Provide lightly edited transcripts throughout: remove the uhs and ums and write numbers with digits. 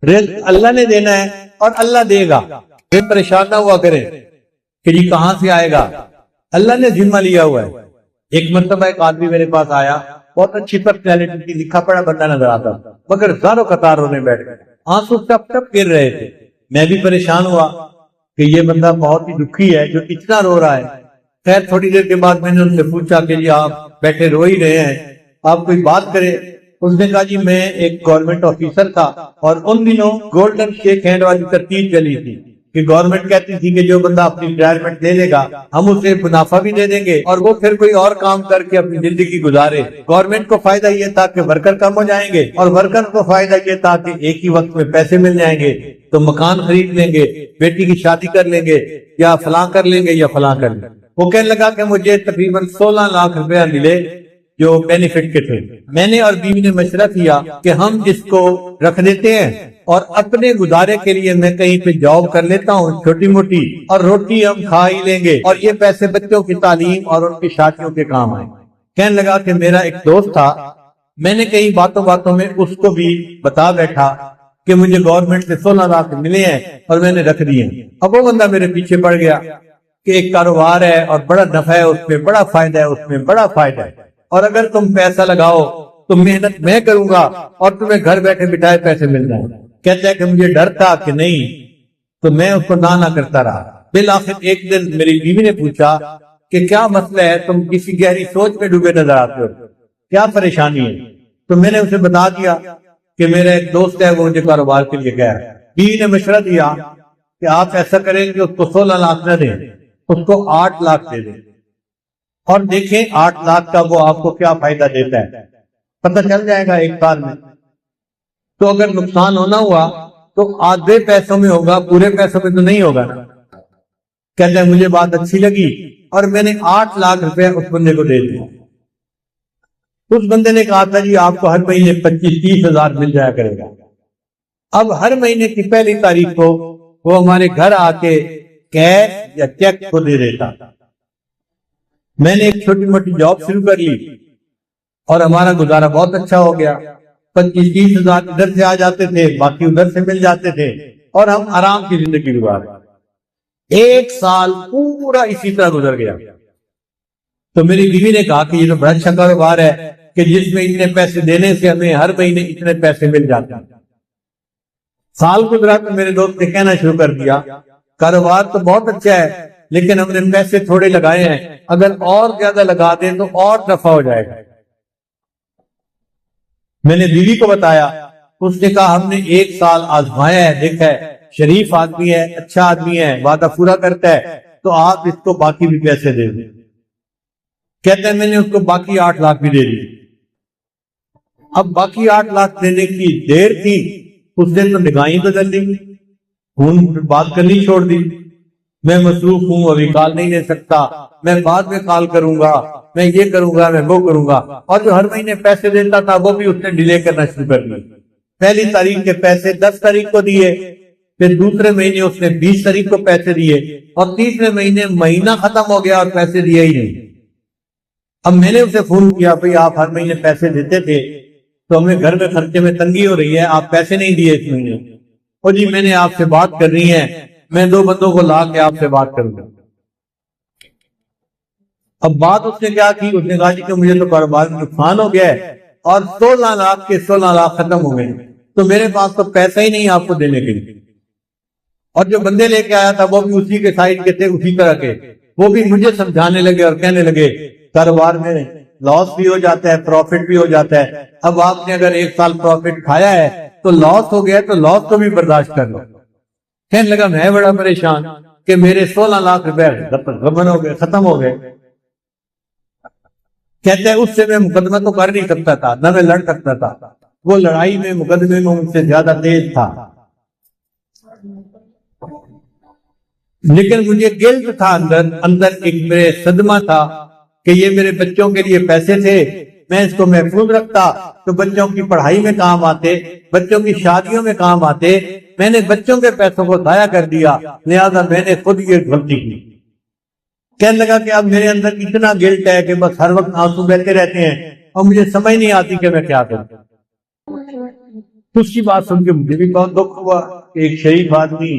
رزق اللہ نے دینا ہے اور اللہ دے گا. پھر پریشان نہ ہوا کریں کہ جی کہاں سے آئے گا، اللہ نے ذمہ لیا ہوا ہے. ایک مرتبہ ایک آدمی میرے پاس آیا، بہت اچھی پرسنالٹی کی، لکھا پڑھا بندہ نظر آتا، مگر زاروں قطار رونے بیٹھ گئے، آنسو ٹپ ٹپ گر رہے تھے. میں بھی پریشان ہوا کہ یہ بندہ بہت ہی دکھی ہے جو اتنا رو رہا ہے. خیر تھوڑی دیر کے بعد میں نے ان سے پوچھا کہ جی آپ بیٹھے رو ہی رہے ہیں، آپ کوئی بات کریں. اس نے کہا جی میں ایک گورنمنٹ آفیسر تھا اور ان دنوں گولڈن شیک ہینڈ والی ترتیب چلی تھی کہ گورنمنٹ کہتی تھی کہ جو بندہ اپنی ریٹائرمنٹ لے لے گا ہم اسے منافع بھی دے دیں گے اور وہ پھر کوئی اور کام کر کے اپنی زندگی گزارے. گورنمنٹ کو فائدہ یہ تھا کہ ورکر کم ہو جائیں گے اور ورکر کو فائدہ یہ تھا کہ ایک ہی وقت میں پیسے مل جائیں گے تو مکان خرید لیں گے، بیٹی کی شادی کر لیں گے، یا فلاں کر لیں گے یا فلاں کر لیں گے. وہ کہنے لگا کہ مجھے تقریباً 16 لاکھ روپیہ ملے جو بینیفٹ کے تھے. میں نے اور بیوی نے مشورہ کیا کہ ہم اس کو رکھ دیتے ہیں اور اپنے گزارے کے لیے میں کہیں پہ جاب کر لیتا ہوں چھوٹی موٹی، اور روٹی ہم کھا ہی لیں گے اور یہ پیسے بچوں کی تعلیم اور ان کی شادیوں کے کام آئیں. کہنے لگا کہ میرا ایک دوست تھا، میں نے کئی باتوں میں اس کو بھی بتا بیٹھا کہ مجھے گورنمنٹ سے 16 لاکھ ملے ہیں اور میں نے رکھ دیے. اب وہ بندہ میرے پیچھے پڑ گیا کہ ایک کاروبار ہے اور بڑا نفع ہے اس میں، بڑا فائدہ ہے اس میں، بڑا فائدہ ہے، اور اگر تم پیسہ لگاؤ تو محنت میں کروں گا اور تمہیں گھر بیٹھے بٹھائے پیسے مل جائیں. کہتا ہے کہ مجھے ڈر تھا کہ نہیں، تو میں اس کو نہ کرتا رہا. بالآخر ایک دن میری بیوی نے پوچھا کہ کیا مسئلہ ہے، تم کسی گہری سوچ میں ڈوبے نظر آتے ہو، کیا پریشانی ہے؟ تو میں نے اسے بتا دیا کہ میرا ایک دوست ہے وہ مجھے کاروبار کے لیے گیا. بیوی نے مشورہ دیا کہ آپ ایسا کریں کہ اس کو 16 لاکھ نہ دیں، اس کو 8 لاکھ دے دیں اور دیکھیں 8 لاکھ کا وہ آپ کو کیا فائدہ دیتا ہے، پتہ چل جائے گا ایک سال میں. تو اگر نقصان ہونا ہوا تو آدھے پیسوں میں ہوگا، پورے پیسوں میں تو نہیں ہوگا نا. کہتے ہیں مجھے بات اچھی لگی اور میں نے 8 لاکھ روپے اس بندے کو دے دیا. اس بندے نے کہا تھا جی آپ کو ہر مہینے 25-30 ہزار مل جایا کرے گا. اب ہر مہینے کی پہلی تاریخ کو وہ ہمارے گھر آ کے کیش یا چیک کو دے دیتا. میں نے ایک چھوٹی موٹی جاب شروع کر لی اور ہمارا گزارا بہت اچھا ہو گیا. 25-30 ہزار ادھر سے آ جاتے تھے، باقی ادھر سے مل جاتے تھے اور ہم آرام کی زندگی گزارے. ایک سال پورا اسی طرح گزر گیا. تو میری بیوی نے کہا کہ یہ تو بڑا اچھا کاروبار ہے کہ جس میں اتنے پیسے دینے سے ہمیں ہر مہینے اتنے پیسے مل جاتے ہیں. سال گزرا تو میرے دوست نے کہنا شروع کر دیا کاروبار تو بہت اچھا ہے لیکن ہم نے پیسے تھوڑے لگائے ہیں، اگر اور زیادہ لگا دیں تو اور نفع ہو جائے گا. میں نے بیوی کو بتایا، اس نے کہا ہم نے 1 سال آزمایا ہے، دیکھا ہے شریف آدمی ہے، اچھا آدمی ہے، وعدہ پورا کرتا ہے، تو آپ اس کو باقی بھی پیسے دے دیں. کہتے ہیں میں نے اس کو باقی 8 لاکھ بھی دے دی. اب باقی 8 لاکھ دینے کی دیر تھی، اس نے تو نگاہیں بدل دی، فون بات کرنی چھوڑ دی. میں مصروف ہوں، ابھی کال نہیں لے سکتا، میں بعد میں کال کروں گا، میں یہ کروں گا، میں وہ کروں گا. اور جو ہر مہینے پیسے دیتا تھا وہ بھی اس نے ڈیلے کرنا شروع کر دی. پہلی تاریخ کے پیسے 10 تاریخ کو دیے، پھر دوسرے مہینے اس نے 20 تاریخ کو پیسے دیے اور تیسرے مہینے مہینہ ختم ہو گیا اور پیسے دیے ہی نہیں. اب میں نے اسے فون کیا، بھئی آپ ہر مہینے پیسے دیتے تھے تو ہمیں گھر میں خرچے میں تنگی ہو رہی ہے، آپ پیسے نہیں دیے اس مہینے. اور جی میں نے آپ سے بات کرنی ہے، میں 2 بندوں کو لا کے آپ سے بات کروں گا. اب بات اس نے کیا کی، اس نے کہا جی کہ مجھے تو کاروبار میں نقصان ہو گیا ہے اور 16 لاکھ کے 16 لاکھ ختم ہو گئے تو میرے پاس تو پیسہ ہی نہیں آپ کو دینے کے لیے. اور جو بندے لے کے آیا تھا وہ بھی اسی کے سائز کے تھے، اسی طرح کے. وہ بھی مجھے سمجھانے لگے اور کہنے لگے کاروبار میں لاس بھی ہو جاتا ہے، پروفٹ بھی ہو جاتا ہے. اب آپ نے اگر 1 سال پروفٹ کھایا ہے تو لاس ہو گیا تو لاس کو بھی برداشت کر لو. کہنے لگا میں بڑا پریشان کہ میرے 16 لاکھ روپے غبن ہو گئے، ختم ہو گئے. کہتے ہیں اس سے میں مقدمہ تو کر نہیں سکتا تھا، نہ میں لڑ سکتا تھا، وہ لڑائی میں مقدمے میں ان سے زیادہ تیز تھا. لیکن مجھے گلٹ تھا اندر ایک میرے صدمہ تھا کہ یہ میرے بچوں کے لیے پیسے تھے، میں اس کو محفوظ رکھتا تو بچوں کی پڑھائی میں کام آتے، بچوں کی شادیوں میں کام آتے. میں نے بچوں کے پیسوں کو ضائع کر دیا، لہذا میں نے خود یہ غلطی کی. کہنے لگا کہ اب میرے اندر اتنا گلٹ ہے کہ بس ہر وقت آنسو بہتے رہتے ہیں اور مجھے سمجھ نہیں آتی کہ میں کیا کروں. اس کی بات سن کے مجھے بھی بہت دکھ ہوا کہ ایک شریف آدمی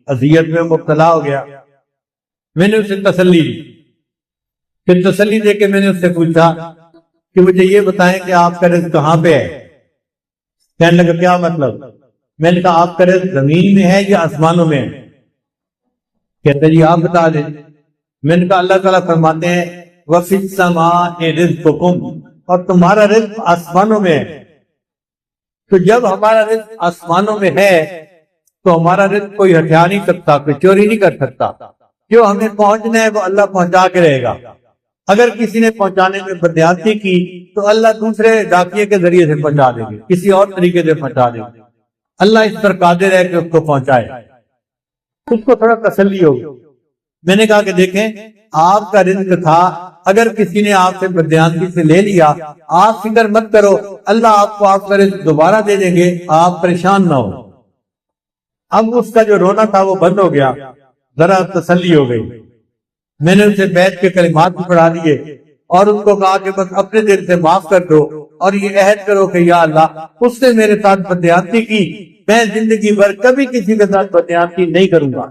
اذیت میں مبتلا ہو گیا. میں نے اسے تسلی دی. پھر تسلی دے کے میں نے اس سے پوچھا کہ مجھے یہ بتائیں کہ آپ کا رزق کہاں پہ ہے؟ کہنے لگا کیا مطلب؟ میں نے کہا آپ کا رزق زمین میں ہے یا آسمانوں میں ہے؟ کہتے جی آپ بتا دیں. میں نے کہا اللہ تعالیٰ فرماتے ہیں وَفِي السَّمَاءِ رِزْقُكُمْ، اور تمہارا رزق آسمانوں میں ہے. تو جب ہمارا رزق آسمانوں میں ہے تو ہمارا رزق کوئی ہٹھا نہیں سکتا، کوئی چوری نہیں کر سکتا. جو ہمیں پہنچنا ہے وہ اللہ پہنچا کے رہے گا. اگر کسی نے پہنچانے میں بدیانتی کی تو اللہ دوسرے ڈاکیے کے ذریعے سے پہنچا دیں گے، کسی اور طریقے سے پہنچا دیں گے. اللہ اس پر قادر ہے کہ اس کو پہنچائے. اس کو تھوڑا تسلی ہوگی. میں نے کہا کہ دیکھیں آپ کا رزق تھا، اگر کسی نے آپ سے بدیانتی سے لے لیا آپ فکر مت کرو، اللہ آپ کو آپ کا رزق دوبارہ دے دیں گے، آپ پریشان نہ ہو. اب اس کا جو رونا تھا وہ بند ہو گیا، ذرا تسلی ہو گئی. میں نے اسے بیٹھ کے کلمات بھی پڑھا دیے اور اس کو کہا کہ بس اپنے دل سے معاف کر دو اور یہ عہد کرو کہ یا اللہ اس نے میرے ساتھ بدیانتی کی، میں زندگی بھر کبھی کسی کے ساتھ بدیانتی نہیں کروں گا.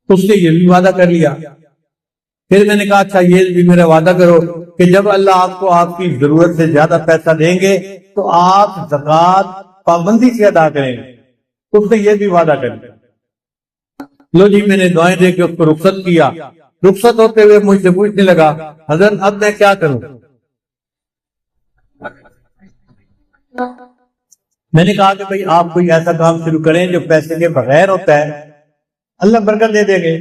اس نے یہ بھی وعدہ کر لیا. پھر میں نے کہا اچھا یہ بھی میرا وعدہ کرو کہ جب اللہ آپ کو آپ کی ضرورت سے زیادہ پیسہ دیں گے تو آپ زکوٰۃ پابندی سے ادا کریں گے. اس نے یہ بھی وعدہ کر لیا. لو جی میں نے دعائیں دے کے اس کو رخصت کیا. رخصت ہوتے ہوئے مجھ سے پوچھنے لگا حضرت اب میں کیا کروں؟ میں نے کہا کہ بھئی آپ کوئی ایسا کام شروع کریں جو پیسے کے بغیر ہوتا ہے، اللہ برکت دے دے گے.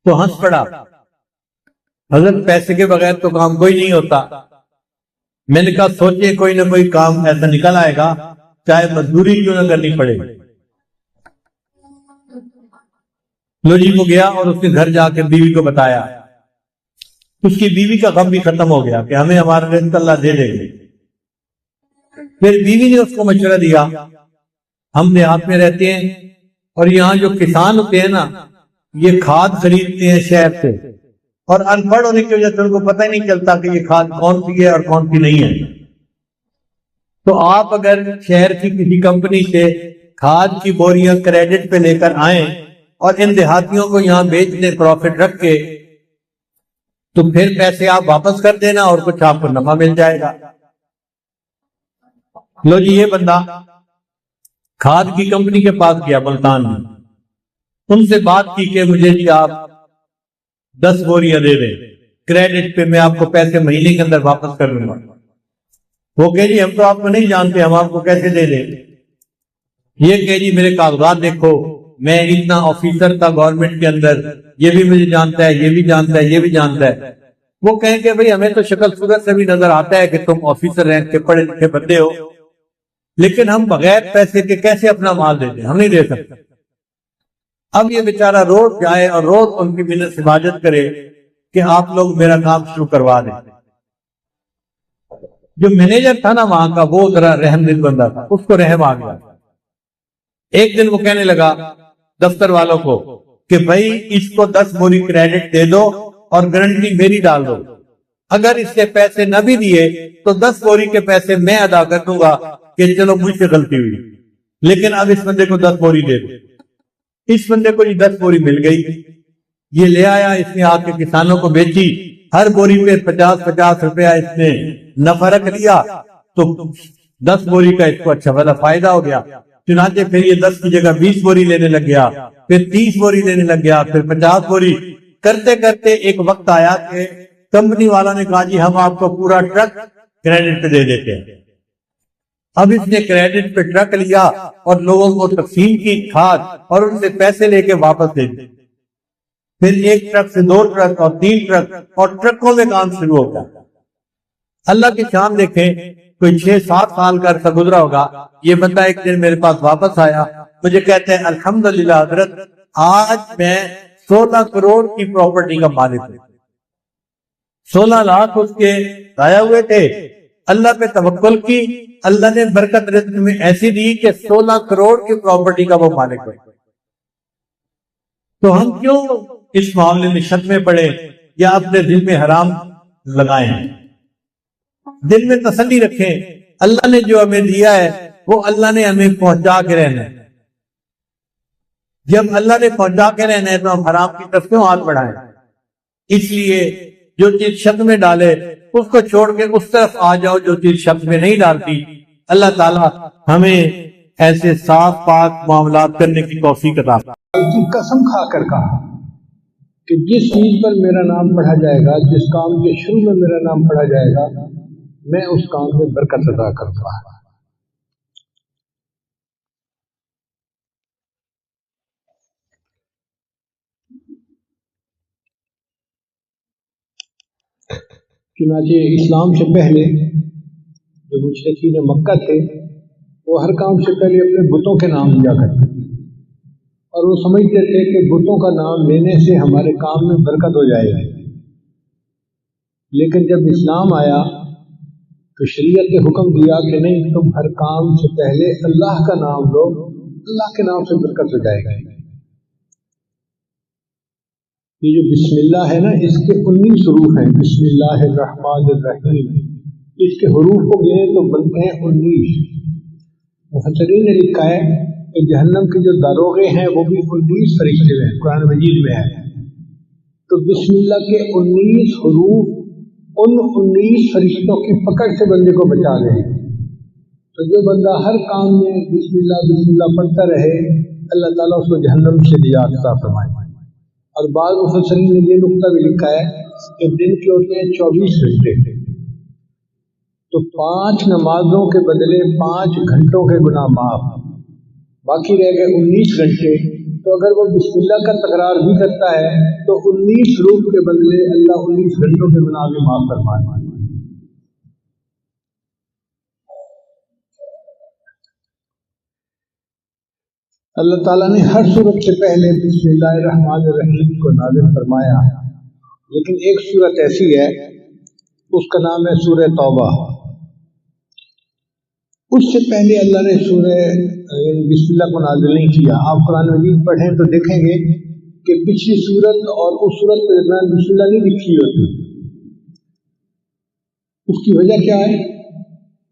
تو ہنس پڑا. حضرت پیسے کے بغیر تو کام کوئی نہیں ہوتا. میں نے کہا سوچے کوئی نہ کوئی کام ایسا نکل آئے گا چاہے مزدوری کیوں نہ کرنی پڑے. لو جی وہ گیا اور اس نے گھر جا کے بیوی کو بتایا. اس کی بیوی کا غم بھی ختم ہو گیا کہ ہمیں ہمارا رزق اللہ دے دے گے. پھر بیوی نے اس کو مشورہ دیا ہم دیہات میں رہتے ہیں اور یہاں جو کسان ہوتے ہیں نا یہ کھاد خریدتے ہیں شہر سے، اور ان پڑھ ہونے کی وجہ سے ان کو پتہ ہی نہیں چلتا کہ یہ کھاد کون سی ہے اور کون سی نہیں ہے. تو آپ اگر شہر کی کسی کمپنی سے کھاد کی بوریاں کریڈٹ پہ لے کر آئیں اور ان دیہاتیوں کو یہاں بیچ دیں پروفٹ رکھ کے، تو پھر پیسے آپ واپس کر دینا اور کچھ آپ کو نفع مل جائے گا. لو جی یہ بندہ کھاد کی کمپنی کے پاس گیا ملتان میں. ان سے بات کی کہ مجھے جی آپ 10 بوریاں دے دیں کریڈٹ پہ، میں آپ کو پیسے مہینے کے اندر واپس کر لوں گا. وہ کہے جی ہم تو آپ کو نہیں جانتے، ہم آپ کو کیسے دے دیں؟ یہ کہے جی میرے کاغذات دیکھو، میں اتنا آفیسر تھا گورنمنٹ کے اندر، یہ بھی مجھے جانتا ہے، یہ بھی جانتا ہے، یہ بھی جانتا ہے. وہ کہیں کہ بھئی ہمیں تو شکل صورت سے بھی نظر آتا ہے کہ تم آفیسر رینک کے پڑھے لکھے بندے ہو، لیکن ہم بغیر پیسے کے کیسے اپنا مال دے دیں؟ ہم نہیں دے سکتے. اب یہ بیچارہ روز جائے اور روز ان کی منت سماجت کرے کہ آپ لوگ میرا کام شروع کروا دیں. جو مینیجر تھا نا وہاں کا وہ ذرا رحم دل بندہ تھا، اس کو رحم آ گیا. ایک دن وہ کہنے لگا دفتر والوں کو کہ بھائی اس کو 10 بوری کریڈٹ دے دو اور گارنٹی میری ڈال دو، اگر اس کے پیسے نہ بھی دیے تو 10 بوری کے پیسے میں ادا کر دوں گا کہ چلو مجھ سے غلطی ہوئی، لیکن اب اس بندے کو 10 بوری دے دو. اس بندے کو یہ 10 بوری مل گئی. یہ لے آیا، اس نے آ کے کسانوں کو بیچی، ہر بوری پہ 50-50 روپیہ اس نے نفع رکھ لیا، تو 10 بوری کا اس کو اچھا والا فائدہ ہو گیا. چنانچہ پھر یہ 10 کی جگہ 20 بوری لینے لگ گیا، پھر 30 بوری لینے لگ گیا، پھر 50 بوری. کرتے کرتے ایک وقت آیا کہ کمپنی والا نے کہا جی ہم آپ کو پورا ٹرک کریڈٹ پہ دے دیتے ہیں. اب اس نے کریڈٹ پہ ٹرک لیا اور لوگوں کو تقسیم کی کھاد اور ان سے پیسے لے کے واپس دے دی. پھر ایک ٹرک سے 2 ٹرک اور 3 ٹرک اور ٹرکوں میں کام شروع ہو گیا. اللہ کی شان دیکھیں، کوئی 6-7 سال کا عرصہ گزرا ہوگا. یہ بندہ ایک دن میرے پاس واپس آیا، مجھے کہتے ہیں الحمدللہ حضرت آج میں 16 کروڑ کی پراپرٹی کا مالک ہوں. 16 لاکھ اس کے ضائع ہوئے تھے، اللہ پہ توکل کی، اللہ نے برکت رزق میں ایسی دی کہ 16 کروڑ کی پراپرٹی کا وہ مالک ہوئے. تو ہم کیوں اس معاملے میں شک میں پڑے یا اپنے دل میں حرام لگائے ہیں؟ دل میں تسلی رکھیں، اللہ نے جو ہمیں دیا ہے وہ اللہ نے ہمیں پہنچا کے رہنا ہے۔ جب اللہ نے پہنچا کے رہنا ہے تو ہم حرام کی طرف کیوں ہاتھ بڑھائیں؟ اس لیے جو چیز شک میں ڈالے اس کو چھوڑ کے اس طرف آ جاؤ جو چیز شک میں نہیں ڈالتی۔ اللہ تعالیٰ ہمیں ایسے صاف پاک معاملات کرنے کی توفیق عطا فرمائے۔ کی قسم کھا کر کہا کہ جس چیز پر میرا نام پڑھا جائے گا، جس کام کے شروع میں میرا نام پڑھا جائے گا، میں اس کام میں برکت عطا کروں گا۔ چنانچہ اسلام سے پہلے جو مشرکین مکہ تھے وہ ہر کام سے پہلے اپنے بتوں کے نام لیا کرتے تھے، اور وہ سمجھتے تھے کہ بتوں کا نام لینے سے ہمارے کام میں برکت ہو جائے گی۔ لیکن جب اسلام آیا تو شریعت نے حکم دیا کہ نہیں، تم ہر کام سے پہلے اللہ کا نام لو، اللہ کے نام سے برکت ہو جائے گی۔ یہ جو بسم اللہ ہے نا، اس کے 19 حروف ہیں، بسم اللہ الرحمن الرحیم، اس کے حروف کو گنے تو بنتے ہیں 19۔ مفسرین نے لکھا ہے کہ جہنم کے جو داروغے ہیں وہ بھی 19 فرشتے ہیں، قرآن مجید میں ہے۔ تو بسم اللہ کے 19 حروف ان 19 فرشتوں کی پکڑ سے بندے کو بچا دیں۔ تو جو بندہ ہر کام میں بسم اللہ پڑھتا رہے، اللہ تعالیٰ اس کو جہنم سے نجات عطا فرمائے۔ اور بعض مفسرین نے یہ نقطہ بھی لکھا ہے کہ دن کے ہوتے ہیں 24 گھنٹے، تو 5 نمازوں کے بدلے 5 گھنٹوں کے گناہ معاف، باقی رہ گئے 19 گھنٹے۔ تو اگر وہ بسم اللہ کا تکرار بھی کرتا ہے تو 19 حروف کے بدلے اللہ 19 گھنٹوں کے گناہ بھی معاف فرمائے۔ اللہ تعالیٰ نے ہر صورت سے پہلے بسم اللہ الرحمن الرحیم کو نازل فرمایا، لیکن ایک صورت ایسی ہے اس کا نام ہے سورہ توبہ۔ اس سے پہلے اللہ نے سورہ بسم اللہ کو نازل نہیں کیا۔ آپ قرآن مجید پڑھیں تو دیکھیں گے کہ پچھلی صورت اور اس صورت کے درمیان بسم اللہ نہیں لکھی ہوتی۔ اس کی وجہ کیا ہے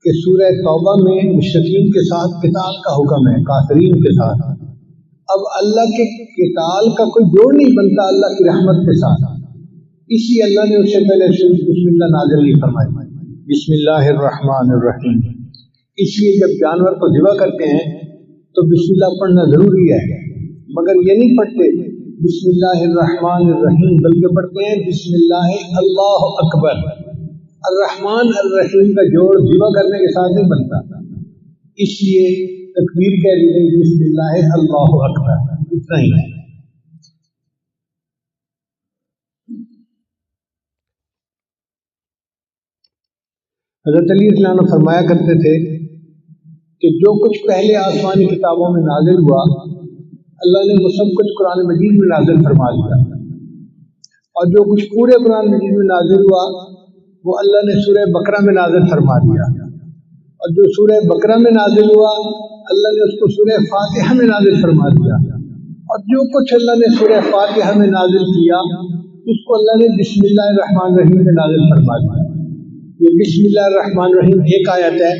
کہ سورہ توبہ میں مشرکین کے ساتھ قتال کا حکم ہے، کافرین کے ساتھ۔ اب اللہ کے قتال کا کوئی جوڑ نہیں بنتا اللہ کی رحمت کے ساتھ، اس لیے اللہ نے اس سے پہلے بسم اللہ نازل نہیں فرمائی، بسم اللہ الرحمن الرحیم۔ اس لیے جب جانور کو ذبح کرتے ہیں تو بسم اللہ پڑھنا ضروری ہے، مگر یہ نہیں پڑھتے بسم اللہ الرحمن الرحیم، بلکہ پڑھتے ہیں بسم اللہ اللہ اکبر۔ الرحمن الرحیم کا جوڑ ذبح کرنے کے ساتھ نہیں بنتا، اس لیے تکبیر کہہ دی گئی بسم اللہ اللہ اکبر، اتنا ہی ہے۔ حضرت علی رضی اللہ عنہ فرمایا کرتے تھے کہ جو کچھ پہلے آسمانی کتابوں میں نازل ہوا اللہ نے وہ سب کچھ قرآن مجید میں نازل فرما دیا، اور جو کچھ پورے قرآن مجید میں نازل ہوا وہ اللہ نے سورہ بقرہ میں نازل فرما دیا، اور جو سورہ بقرہ میں نازل ہوا اللہ نے اس کو سورہ فاتحہ میں نازل فرما دیا، اور جو کچھ اللہ نے سورہ فاتحہ میں نازل کیا اس کو اللہ نے بسم اللہ الرحمن الرحیم میں نازل فرما دیا۔ یہ بسم اللہ الرحمن الرحیم ایک آیت ہے،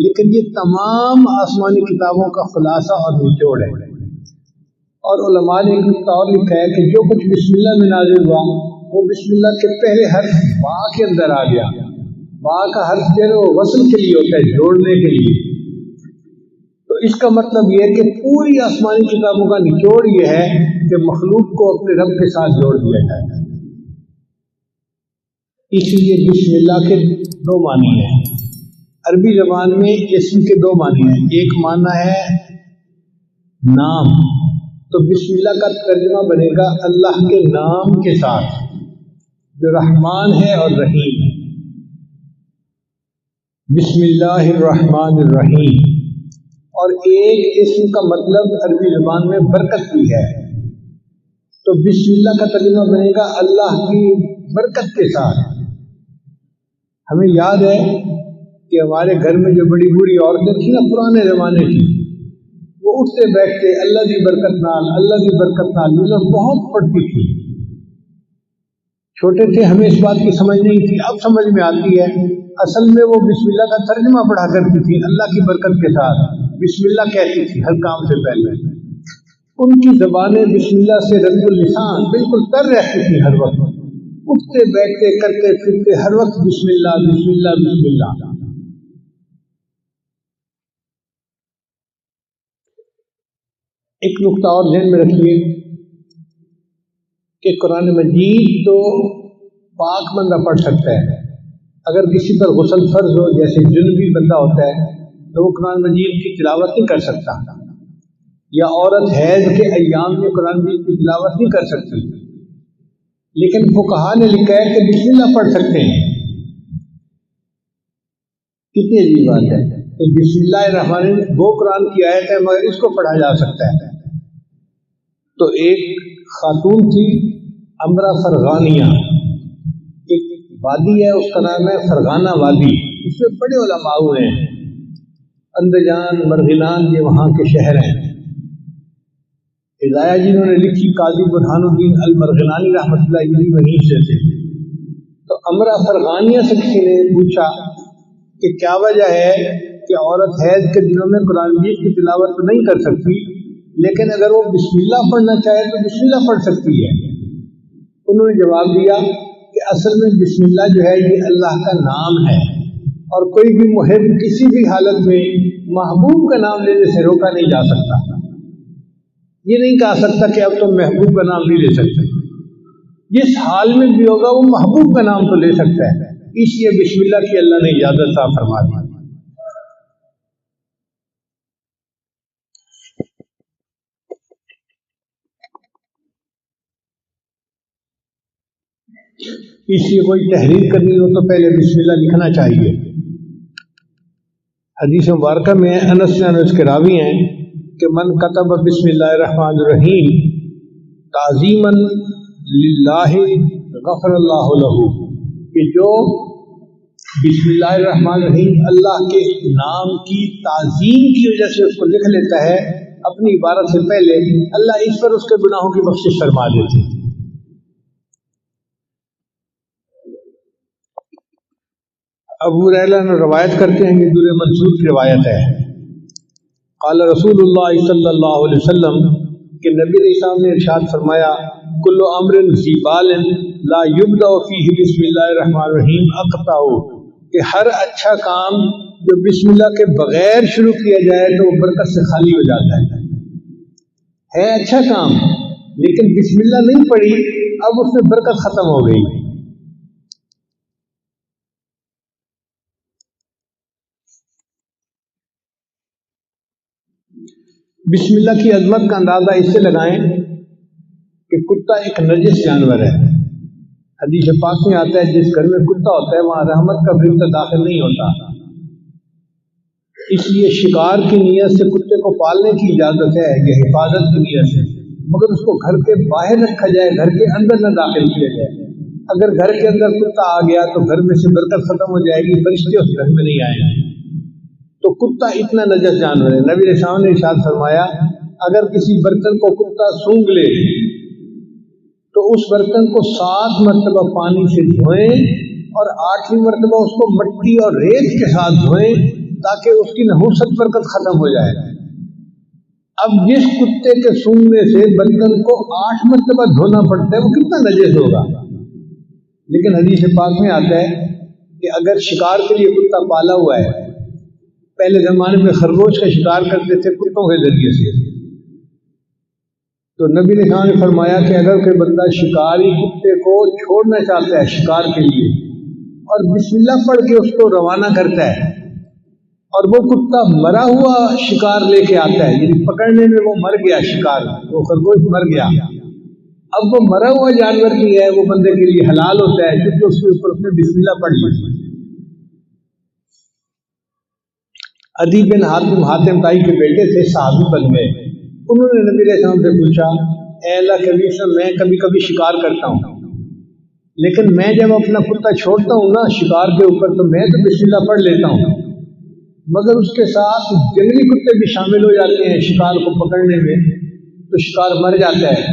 لیکن یہ تمام آسمانی کتابوں کا خلاصہ اور نچوڑ ہے۔ اور علماء نے ایک نقطہ اور لکھا ہے کہ جو کچھ بسم اللہ میں نازل ہوا وہ بسم اللہ کے پہلے حرف با کے اندر آ گیا۔ با کا حرف جو ہے وہ وصل کے لیے ہوتا ہے، جوڑنے کے لیے۔ تو اس کا مطلب یہ ہے کہ پوری آسمانی کتابوں کا نچوڑ یہ ہے کہ مخلوق کو اپنے رب کے ساتھ جوڑ دیا جائے۔ اس لیے بسم اللہ کے 2 معنی ہیں۔ عربی زبان میں اسم کے 2 معنی ہیں، ایک معنی ہے نام، تو بسم اللہ کا ترجمہ بنے گا اللہ کے نام کے ساتھ جو رحمان ہے اور رحیم ہے۔ بسم اللہ الرحمن الرحیم۔ اور ایک اسم کا مطلب عربی زبان میں برکت بھی ہے، تو بسم اللہ کا ترجمہ بنے گا اللہ کی برکت کے ساتھ۔ ہمیں یاد ہے کہ ہمارے گھر میں جو بڑی بوڑھی عورتیں تھیں نا پرانے زمانے کی، وہ اٹھتے بیٹھتے اللہ دی برکت نال، اللہ دی برکت نال، یہ لوگ بہت پڑھتی تھی۔ چھوٹے تھے ہمیں اس بات کی سمجھ نہیں تھی، اب سمجھ میں آتی ہے۔ اصل میں وہ بسم اللہ کا ترجمہ پڑھا کرتی تھی، اللہ کی برکت کے ساتھ بسم اللہ کہتی تھی ہر کام سے پہلے۔ ان کی زبانیں بسم اللہ سے رنگ اللسان بالکل تر رہتی تھی، ہر وقت اٹھتے بیٹھتے کرتے پھرتے ہر وقت بسم اللہ بسم اللہ بسم اللہ۔ ایک نقطہ اور ذہن میں رکھیے کہ قرآن مجید تو پاک بندہ پڑھ سکتا ہے، اگر کسی پر غسل فرض ہو، جیسے جنبی بندہ ہوتا ہے تو وہ قرآن مجید کی تلاوت نہیں کر سکتا، یا عورت حیض کے ایام میں قرآن مجید کی تلاوت نہیں کر سکتی، لیکن فقہا نے لکھا ہے کہ بسم اللہ پڑھ سکتے ہیں۔ کتنی عجیب بات ہے کہ بسم اللہ الرحمن الرحیم وہ قرآن کی آیت ہے مگر اس کو پڑھا جا سکتا ہے۔ تو ایک خاتون تھی امرا فرغانیہ، ایک وادی ہے اس کا نام ہے فرغانہ وادی، اس میں بڑے علماء ہیں، اندجان مرغلان یہ وہاں کے شہر ہیں۔ ہدایہ جنہوں نے لکھی قاضی برہان الدین المرغلانی رحمۃ اللہ علیہ وہیں سے تھے۔ تو امرا فرغانیہ سے کسی نے پوچھا کہ کیا وجہ ہے کہ عورت حیض کے دنوں میں قرآن مجید کی تلاوت نہیں کر سکتی، لیکن اگر وہ بسم اللہ پڑھنا چاہے تو بسم اللہ پڑھ سکتی ہے؟ انہوں نے جواب دیا کہ اصل میں بسم اللہ جو ہے یہ اللہ کا نام ہے، اور کوئی بھی محب کسی بھی حالت میں محبوب کا نام لینے سے روکا نہیں جا سکتا۔ یہ نہیں کہا سکتا کہ اب تم محبوب کا نام نہیں لے سکتے، جس حال میں بھی ہوگا وہ محبوب کا نام تو لے سکتا ہے، اس لیے بسم اللہ کی اللہ نے اجازت عطا فرما دی۔ اس لیے کوئی تحریر کرنی ہو تو پہلے بسم اللہ لکھنا چاہیے۔ حدیث مبارکہ میں انس اس کے راوی ہیں کہ من کتب بسم اللہ الرحمن الرحیم تعظیما للہ غفر اللہ لہ، کہ جو بسم اللہ الرحمن الرحیم اللہ کے نام کی تعظیم کی وجہ سے اس کو لکھ لیتا ہے اپنی عبارت سے پہلے، اللہ اس پر اس کے گناہوں کی بخشش فرما دیتے ہیں۔ ابو ہریرہ نے روایت کرتے ہیں، یہ دور منصور کی روایت ہے، قال رسول اللہ صلی اللہ علیہ وسلم کہ نبی علیہ السلام نے ارشاد فرمایا کل امر ذی بال لا یبدأ فیہ بسم اللہ الرحمن الرحیم اقطع، کہ ہر اچھا کام جو بسم اللہ کے بغیر شروع کیا جائے تو وہ برکت سے خالی ہو جاتا ہے اچھا کام، لیکن بسم اللہ نہیں پڑھی اب اس میں برکت ختم ہو گئی۔ بسم اللہ کی عظمت کا اندازہ اس سے لگائیں کہ کتا ایک نجس جانور ہے۔ حدیث پاک میں آتا ہے جس گھر میں کتا ہوتا ہے وہاں رحمت کا فرشتہ داخل نہیں ہوتا، اس لیے شکار کی نیت سے کتے کو پالنے کی اجازت ہے، یہ حفاظت کی نیت ہے، مگر اس کو گھر کے باہر رکھا جائے، گھر کے اندر نہ داخل کیا جائے۔ اگر گھر کے اندر کتا آ گیا تو گھر میں سے برکت ختم ہو جائے گی، فرشتے اس گھر میں نہیں آئیں گے۔ تو کتا اتنا نجس جانور ہے۔ نبی علیہ السلام نے ارشاد فرمایا اگر کسی برتن کو کتا سونگھ لے تو اس برتن کو 7 مرتبہ پانی سے دھوئیں اور 8ویں مرتبہ اس کو مٹی اور ریت کے ساتھ دھوئیں تاکہ اس کی نحوست برکت ختم ہو جائے۔ اب جس کتے کے سونگھنے سے برتن کو 8 مرتبہ دھونا پڑتا ہے وہ کتنا نجس ہوگا۔ لیکن حدیث پاک میں آتا ہے کہ اگر شکار کے لیے کتا پالا ہوا ہے، پہلے زمانے میں خرگوش کا شکار کرتے تھے کتوں کے ذریعے سے، تو نبی نے فرمایا کہ اگر کوئی بندہ شکاری کتے کو چھوڑنا چاہتا ہے شکار کے لیے اور بسم اللہ پڑھ کے اس کو روانہ کرتا ہے اور وہ کتا مرا ہوا شکار لے کے آتا ہے، یعنی پکڑنے میں وہ مر گیا، شکار وہ خرگوش مر گیا، اب وہ مرا ہوا جانور بھی ہے وہ بندے کے لیے حلال ہوتا ہے کیونکہ اس کے اوپر اس نے بسم اللہ پڑھ لی۔ عدی بن حاتم طائی کے بیٹے تھے، صحابی بن گئے، انہوں نے نبی علیہ السلام سے پوچھا اے اللہ کے نبی صاحب میں کبھی کبھی شکار کرتا ہوں، لیکن میں جب اپنا کتا چھوڑتا ہوں نا شکار کے اوپر تو میں تو بسم اللہ پڑھ لیتا ہوں، مگر اس کے ساتھ جنگلی کتے بھی شامل ہو جاتے ہیں شکار کو پکڑنے میں تو شکار مر جاتا ہے،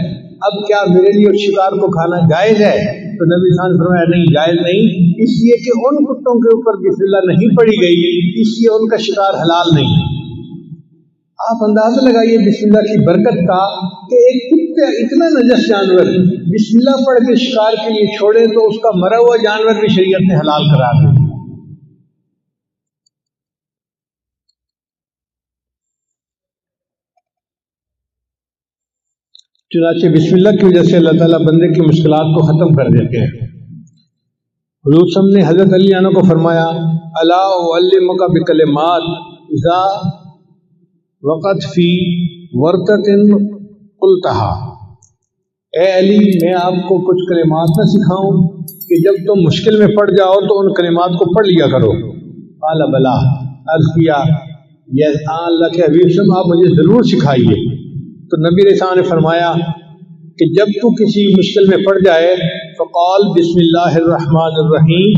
اب کیا میرے لیے اس شکار کو کھانا جائز ہے؟ تو تو نبی صلی اللہ علیہ وسلم نے فرمایا نہیں، جائز نہیں، اس لیے کہ ان کتوں کے اوپر بسم اللہ نہیں پڑھی گئی، اس لیے ان کا شکار حلال نہیں ہے۔ آپ اندازہ لگائیے بسم اللہ کی برکت کا کہ ایک کتا اتنا نجس جانور بسم اللہ پڑھ کے شکار کے لیے چھوڑے تو اس کا مرا ہوا جانور بھی شریعت نے حلال قرار دیا۔ چنانچہ بسم اللہ کی وجہ سے اللہ تعالیٰ بندے کی مشکلات کو ختم کر دیتے ہیں۔ حضور صلی اللہ علیہ وسلم نے حضرت علی عنہ کو فرمایا الا اعلمک بکلمات اذا وقت فی ورطۃ قلتها، اے علی میں آپ کو کچھ کلمات نہ سکھاؤں کہ جب تم مشکل میں پڑ جاؤ تو ان کلمات کو پڑھ لیا کرو؟ قال بلا، عرض کیا یہ اللہ کے حبیب صلی آپ مجھے ضرور سکھائیے۔ تو نبی علیہ السلام نے فرمایا کہ جب تو کسی مشکل میں پڑ جائے فقال بسم اللہ الرحمن الرحیم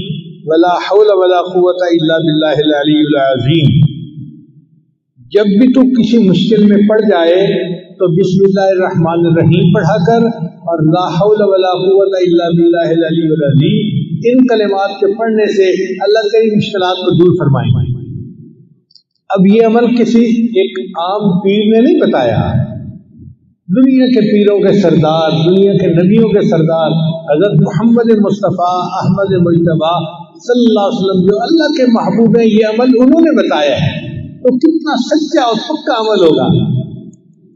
ولا حول ولا قوت الا باللہ العلی العظیم، جب بھی تو کسی مشکل میں پڑ جائے تو بسم اللہ الرحمن الرحیم پڑھا کر اور لا حول ولا قوت الا باللہ العلی العظیم، ان کلمات کے پڑھنے سے اللہ تیری مشکلات کو دور فرمائیں گے۔ اب یہ عمل کسی ایک عام پیر نے نہیں بتایا، دنیا کے پیروں کے سردار، دنیا کے نبیوں کے سردار حضرت محمد مصطفیٰ احمد مجتبیٰ صلی اللہ علیہ وسلم جو اللہ کے محبوب ہیں، یہ عمل انہوں نے بتایا ہے، تو کتنا سچا اور پکا عمل ہوگا۔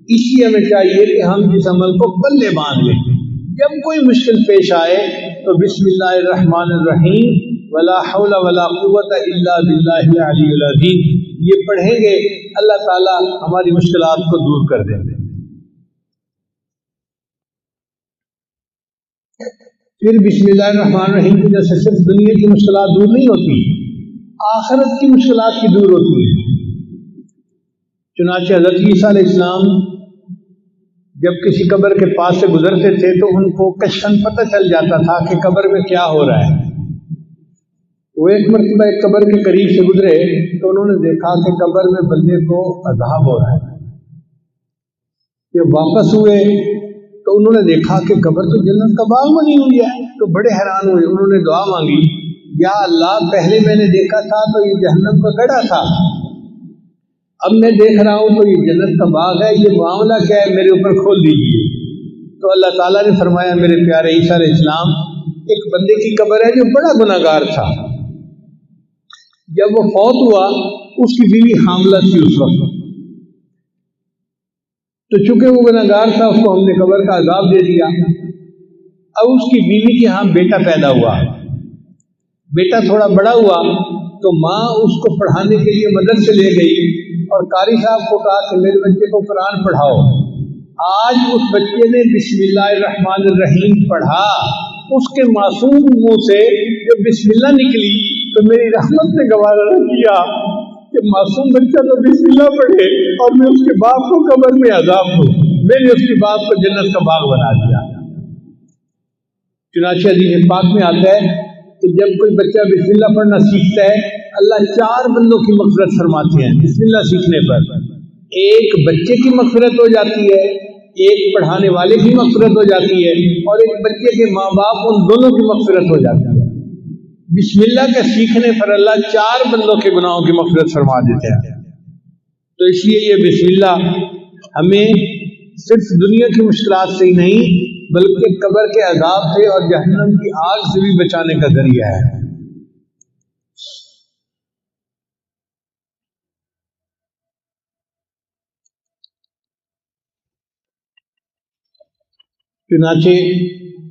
اس لیے ہمیں چاہیے کہ ہم اس عمل کو پلے باندھ لیں، جب کوئی مشکل پیش آئے تو بسم اللہ الرحمن الرحیم ولا حول ولا قوت الا باللہ العلی العظیم یہ پڑھیں گے، اللہ تعالی ہماری مشکلات کو دور کر دیں گے۔ پھر بسم اللہ الرحمن الرحیم کی وجہ سے صرف دنیا کی مشکلات دور نہیں ہوتی، آخرت کی مشکلات بھی دور ہوتی ہیں۔ چنانچہ حضرت عیسیٰ علیہ السلام جب کسی قبر کے پاس سے گزرتے تھے تو ان کو کشفاً پتہ چل جاتا تھا کہ قبر میں کیا ہو رہا ہے۔ وہ ایک مرتبہ ایک قبر کے قریب سے گزرے تو انہوں نے دیکھا کہ قبر میں بندے کو عذاب ہو رہا ہے۔ جب واپس ہوئے تو انہوں نے دیکھا کہ قبر تو جنت کا باغ بنی ہوئی ہے، تو بڑے حیران ہوئے۔ انہوں نے دعا مانگی، یا اللہ پہلے میں نے دیکھا تھا تو یہ جہنم کا گڑھا تھا، اب میں دیکھ رہا ہوں تو یہ جنت کا باغ ہے، یہ معاملہ کیا ہے، میرے اوپر کھول دیجیے۔ تو اللہ تعالیٰ نے فرمایا میرے پیارے عیسیٰ علیہ السلام ایک بندے کی قبر ہے جو بڑا گناہ گار تھا، جب وہ فوت ہوا اس کی بیوی حاملہ تھی اس وقت، تو چونکہ وہ گناہ گار تھا اس کو ہم نے قبر کا عذاب دے دیا۔ اب اس کی بیوی کے ہاں بیٹا پیدا ہوا، بیٹا تھوڑا بڑا ہوا تو ماں اس کو پڑھانے کے لیے مدرسے لے گئی اور قاری صاحب کو کہا کہ میرے بچے کو قرآن پڑھاؤ۔ آج اس بچے نے بسم اللہ الرحمن الرحیم پڑھا، اس کے معصوم منہ سے جب بسم اللہ نکلی تو میری رحمت نے گوارا نہ کیا کہ معصوم بچہ تو بسم اللہ پڑھے اور میں اس کے باپ کو قبر میں عذاب دوں، میں نے اس کے باپ کو جنت کا باغ بنا دیا۔ چنانچہ حدیث پاک میں آتا ہے کہ جب کوئی بچہ بسم اللہ پڑھنا سیکھتا ہے اللہ 4 بندوں کی مغفرت فرماتے ہیں بسم اللہ سیکھنے پر۔ ایک بچے کی مغفرت ہو جاتی ہے، ایک پڑھانے والے کی مغفرت ہو جاتی ہے، اور ایک بچے کے ماں باپ ان دونوں کی مغفرت ہو جاتی ہے۔ بسم اللہ کے سیکھنے پر اللہ 4 بندوں کے گناہوں کی مغفرت فرما دیتے ہیں۔ تو اس لیے یہ بسم اللہ ہمیں صرف دنیا کی مشکلات سے ہی نہیں بلکہ قبر کے عذاب سے اور جہنم کی آگ سے بھی بچانے کا ذریعہ ہے۔ چنانچہ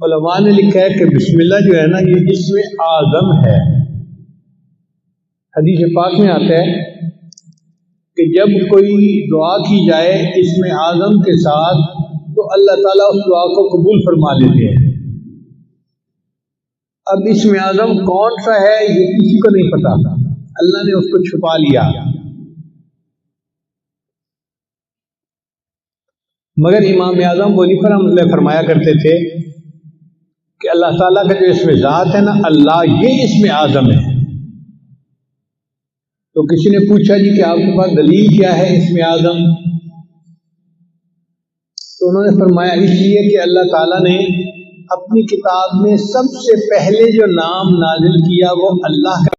علماء نے لکھا ہے کہ بسم اللہ جو ہے نا یہ اسم اعظم ہے۔ حدیث پاک میں آتا ہے کہ جب کوئی دعا کی جائے اسم اعظم کے ساتھ تو اللہ تعالیٰ اس دعا کو قبول فرما لیتے ہیں۔ اب اسم اعظم کون سا ہے یہ کسی کو نہیں پتا، اللہ نے اس کو چھپا لیا، مگر امام اعظم ابو حنیفہ رحمۃ اللہ فرمایا کرتے تھے کہ اللہ تعالیٰ کا جو اسم ذات ہے نا اللہ، یہ اسم اعظم ہے۔ تو کسی نے پوچھا جی کہ آپ کے پاس دلیل کیا ہے اسم اعظم؟ تو انہوں نے فرمایا اس لیے کہ اللہ تعالیٰ نے اپنی کتاب میں سب سے پہلے جو نام نازل کیا وہ اللہ کا